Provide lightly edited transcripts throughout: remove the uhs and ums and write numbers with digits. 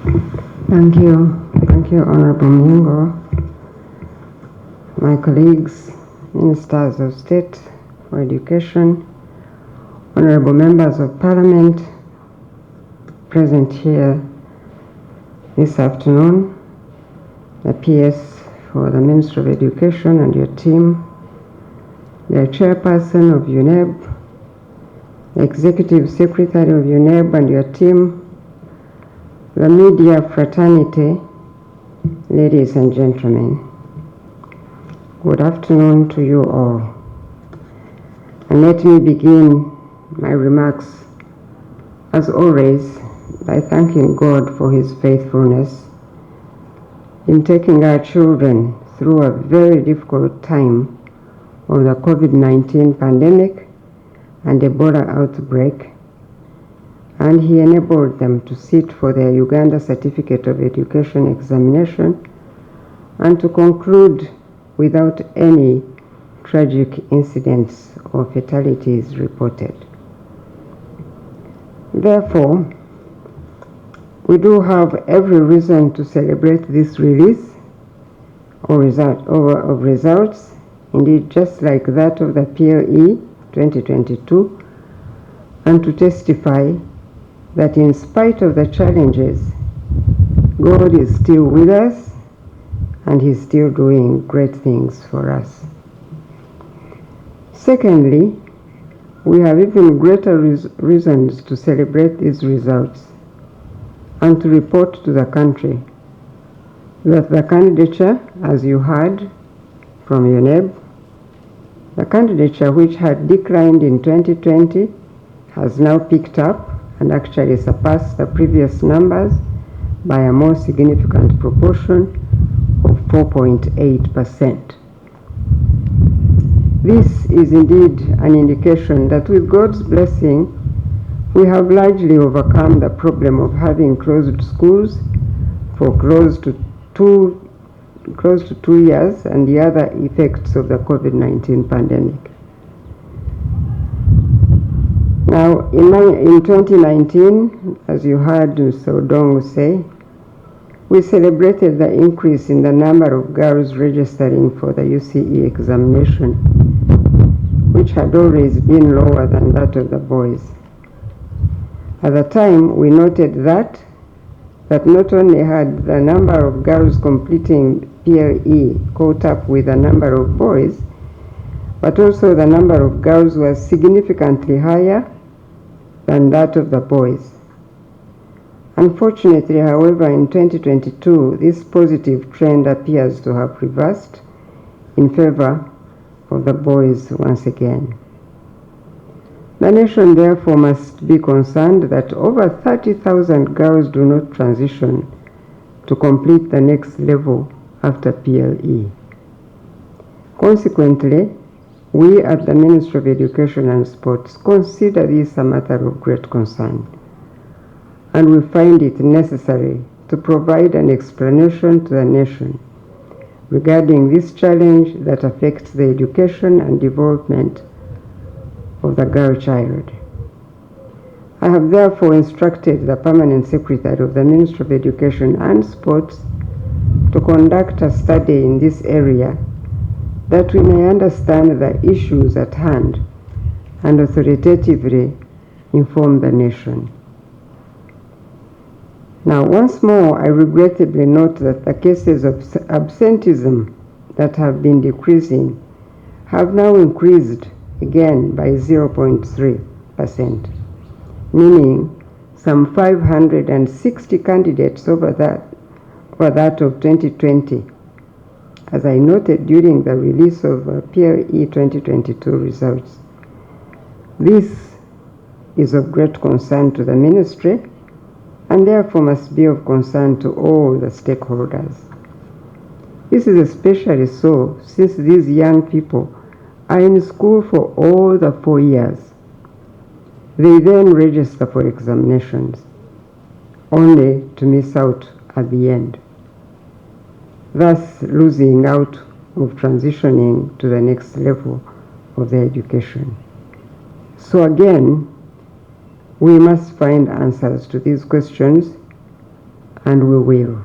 Thank you, Honorable Mingo, my colleagues, Ministers of State for Education, Honorable Members of Parliament present here this afternoon, the PS for the Ministry of Education and your team, the Chairperson of UNEB, the Executive Secretary of UNEB and your team, the media fraternity, ladies and gentlemen, good afternoon to you all. And let me begin my remarks, as always, by thanking God for His faithfulness in taking our children through a very difficult time of the COVID-19 pandemic and Ebola outbreak, and He enabled them to sit for their Uganda Certificate of Education examination and to conclude without any tragic incidents or fatalities reported. Therefore, we do have every reason to celebrate this release of results, indeed just like that of the PLE 2022, and to testify that in spite of the challenges, God is still with us and He's still doing great things for us. Secondly, we have even greater reasons to celebrate these results and to report to the country that the candidature, as you heard from UNEB, the candidature which had declined in 2020 has now picked up and actually surpassed the previous numbers by a more significant proportion of 4.8%. This is indeed an indication that with God's blessing, we have largely overcome the problem of having closed schools for close to two years and the other effects of the COVID-19 pandemic. Now, in 2019, as you heard Mr. Odongo say, we celebrated the increase in the number of girls registering for the UCE examination, which had always been lower than that of the boys. At the time, we noted that not only had the number of girls completing PLE caught up with the number of boys, but also the number of girls was significantly higher than that of the boys. Unfortunately, however, in 2022, this positive trend appears to have reversed in favor of the boys once again. The nation therefore must be concerned that over 30,000 girls do not transition to complete the next level after PLE. Consequently, we at the Ministry of Education and Sports consider this a matter of great concern, and we find it necessary to provide an explanation to the nation regarding this challenge that affects the education and development of the girl child. I have therefore instructed the Permanent Secretary of the Ministry of Education and Sports to conduct a study in this area that we may understand the issues at hand and authoritatively inform the nation. Now, once more, I regrettably note that the cases of absenteeism that have been decreasing have now increased again by 0.3%, meaning some 560 candidates over that of 2020, as I noted during the release of PLE 2022 results. This is of great concern to the ministry and therefore must be of concern to all the stakeholders. This is especially so since these young people are in school for all the 4 years. They then register for examinations, only to miss out at the end, thus losing out of transitioning to the next level of their education. So again, we must find answers to these questions and we will.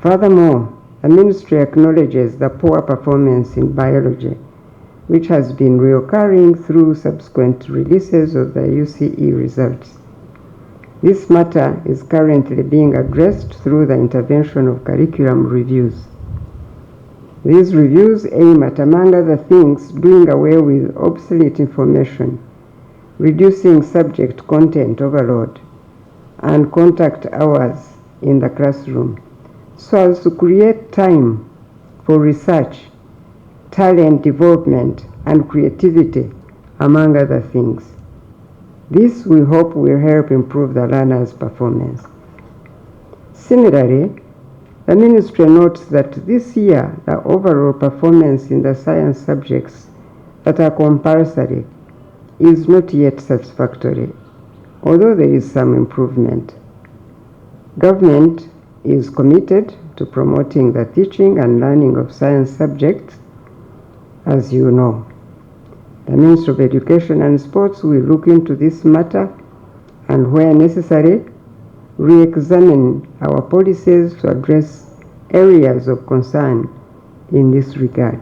Furthermore, the ministry acknowledges the poor performance in biology, which has been reoccurring through subsequent releases of the UCE results. This matter is currently being addressed through the intervention of curriculum reviews. These reviews aim at, among other things, doing away with obsolete information, reducing subject content overload, and contact hours in the classroom, so as to create time for research, talent development, and creativity, among other things. This, we hope, will help improve the learners' performance. Similarly, the ministry notes that this year the overall performance in the science subjects that are compulsory is not yet satisfactory, although there is some improvement. Government is committed to promoting the teaching and learning of science subjects, as you know. The Ministry of Education and Sports will look into this matter and, where necessary, re-examine our policies to address areas of concern in this regard.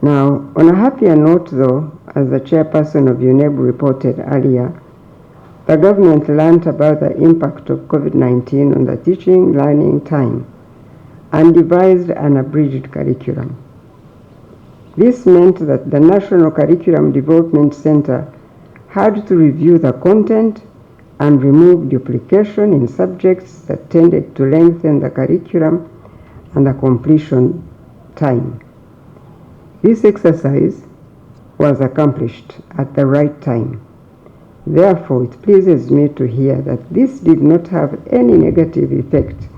Now, on a happier note though, as the chairperson of UNEB reported earlier, the government learned about the impact of COVID-19 on the teaching learning time and devised an abridged curriculum. This meant that the National Curriculum Development Center had to review the content and remove duplication in subjects that tended to lengthen the curriculum and the completion time. This exercise was accomplished at the right time. Therefore, it pleases me to hear that this did not have any negative effect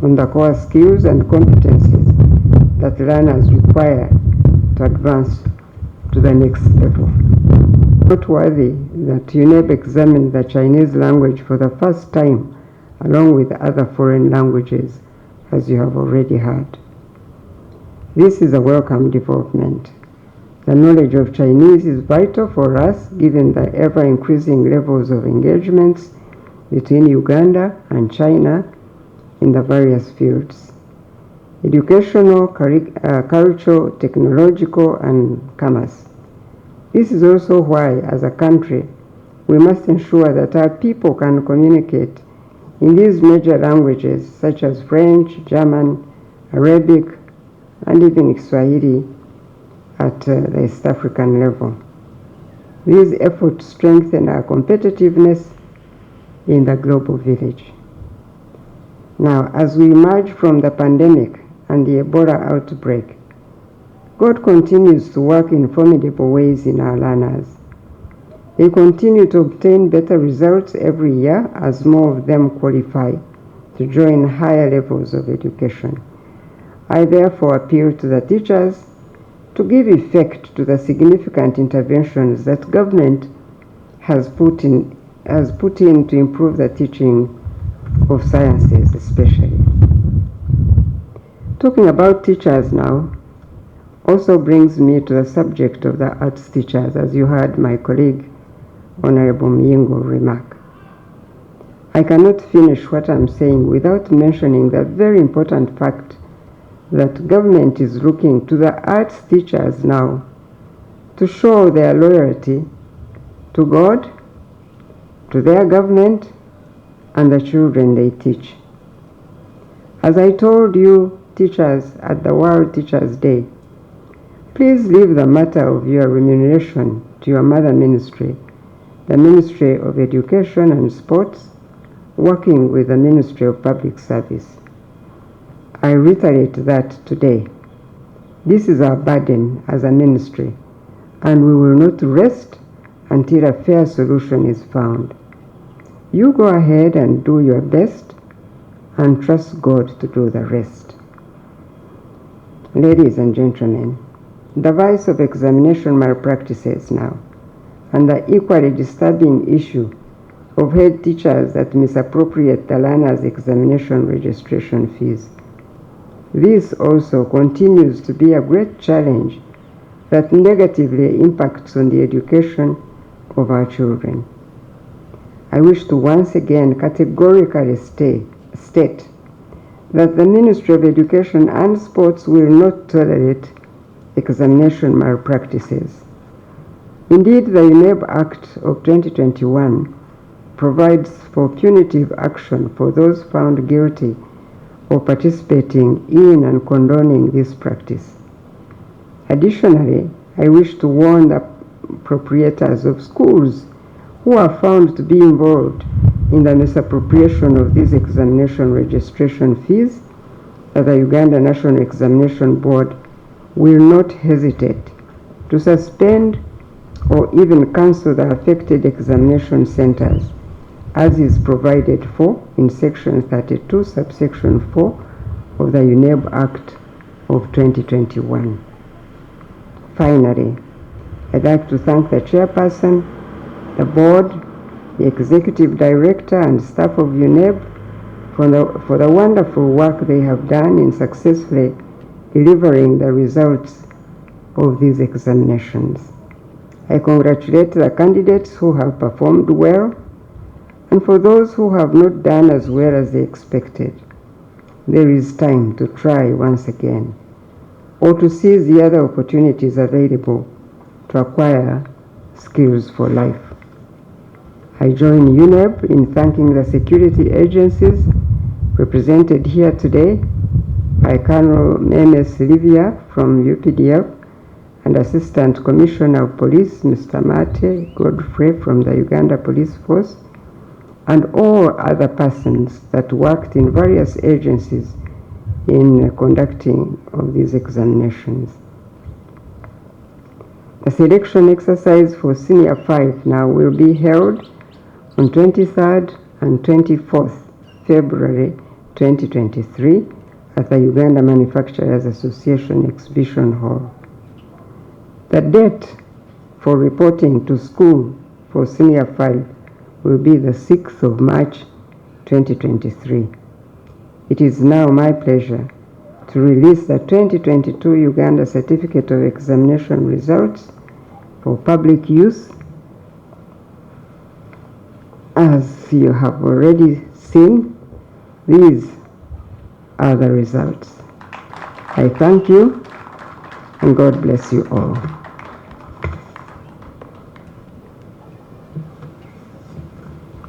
on the core skills and competencies that learners require to advance to the next level. Noteworthy that UNEB examined the Chinese language for the first time, along with other foreign languages, as you have already heard. This is a welcome development. The knowledge of Chinese is vital for us, given the ever-increasing levels of engagements between Uganda and China in the various fields: educational, cultural, technological, and commerce. This is also why, as a country, we must ensure that our people can communicate in these major languages such as French, German, Arabic, and even Swahili at the East African level. These efforts strengthen our competitiveness in the global village. Now, as we emerge from the pandemic and the Ebola outbreak, God continues to work in formidable ways in our learners. They continue to obtain better results every year as more of them qualify to join higher levels of education. I therefore appeal to the teachers to give effect to the significant interventions that government has put in to improve the teaching of sciences especially. Talking about teachers now also brings me to the subject of the arts teachers, as you heard my colleague Honorable Myingo remark. I cannot finish what I'm saying without mentioning the very important fact that government is looking to the arts teachers now to show their loyalty to God, to their government, and the children they teach. As I told you teachers at the World Teachers' Day, please leave the matter of your remuneration to your mother ministry, the Ministry of Education and Sports, working with the Ministry of Public Service. I reiterate that today. This is our burden as a ministry, and we will not rest until a fair solution is found. You go ahead and do your best and trust God to do the rest. Ladies and gentlemen, the vice of examination malpractices now, and the equally disturbing issue of head teachers that misappropriate the learners' examination registration fees. This also continues to be a great challenge that negatively impacts on the education of our children. I wish to once again categorically state that the Ministry of Education and Sports will not tolerate examination malpractices. Indeed, the UNEB Act of 2021 provides for punitive action for those found guilty of participating in and condoning this practice. Additionally, I wish to warn the proprietors of schools who are found to be involved in the misappropriation of these examination registration fees that the Uganda National Examination Board will not hesitate to suspend or even cancel the affected examination centers, as is provided for in Section 32, subsection 4 of the UNEB Act of 2021. Finally, I'd like to thank the chairperson, the board, the executive director, and staff of UNEB for the wonderful work they have done in successfully delivering the results of these examinations. I congratulate the candidates who have performed well, and for those who have not done as well as they expected, there is time to try once again, or to seize the other opportunities available to acquire skills for life. I join UNEB in thanking the security agencies represented here today by Colonel Memes Livia from UPDF and Assistant Commissioner of Police Mr. Mate Godfrey from the Uganda Police Force, and all other persons that worked in various agencies in conducting of these examinations. The selection exercise for Senior 5 now will be held on 23rd and 24th February 2023 at the Uganda Manufacturers Association Exhibition Hall. The date for reporting to school for Senior 5 will be the 6th of March 2023. It is now my pleasure to release the 2022 Uganda Certificate of Examination results for public use. As you have already seen, these are the results. I thank you, and God bless you all.